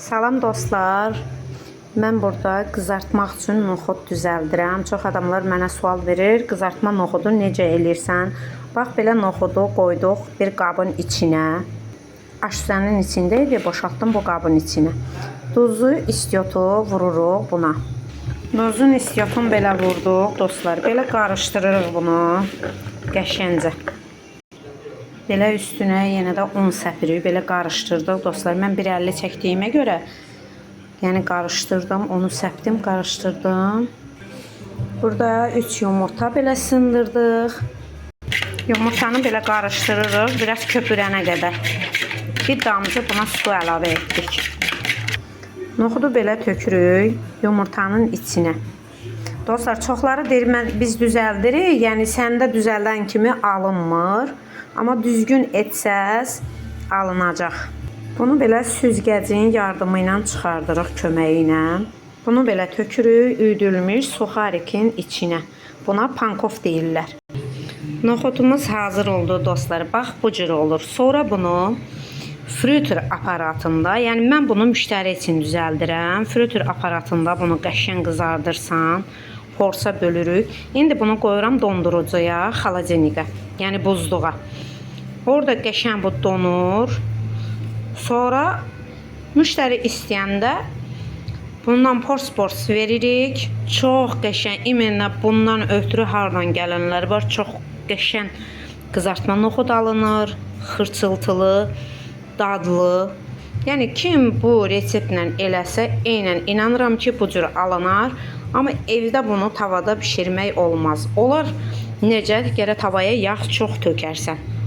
Salam dostlar. Mən burada qızartmaq üçün noxud düzəldirəm. Çox adamlar mənə sual verir, qızartma noxudu necə eləyirsən? Bax, belə noxudu qoyduq bir qabın içinə. Aşüzənin içində idi, boşaltdım bu qabın içinə. Duzu, istiotu vururuq buna. Duzun, istiotun belə vurduq dostlar. Belə qarışdırırıq bunu qəşəngcə. Belə üstünə yenə də un səpirik, belə qarışdırdıq dostlar. Mən 1.50 çəkdiyimə görə, yəni qarışdırdım, onu səpdim, qarışdırdım. Burada 3 yumurta belə sındırdıq. Yumurtanı belə qarışdırırıq, biraz köpürənə qədər. Bir damcı buna su əlavə etdik. Noxudu belə tökürük yumurtanın içinə. Dostlar, çoxları deyir, biz düzəldirik, yəni səndə düzəldən kimi alınmır. Amma düzgün etsəz alınacaq. Bunu belə süzgəcin yardımı ilə çıxardırıq köməyi ilə. Bunu belə tökürük üydülmüş suxarikin içinə. Buna pankov deyirlər. Noxudumuz hazır oldu dostlar. Bax, bu cür olur. Sonra bunu frütür aparatında, yəni mən bunu müştəri üçün düzəldirəm. Frütür aparatında bunu qəşəng qızardırsan, porsa bölürük. İndi bunu qoyuram dondurucuya, xaladenikə, yəni buzluğa. Orada qəşəng bu donur. Sonra müştəri istəyəndə bundan pors veririk. Çox qəşəng, iminlə bundan ötürü hardan gələnlər var. Çox qəşəng qızartma noxud alınır, xırçıltılı, dadlı. Yəni kim bu reseptlə eləsə, eynən inanıram ki, bu cür alınar. Amma evdə bunu tavada bişirmək olmaz. Olar necə? Gərək tavaya yağ çox tökərsən.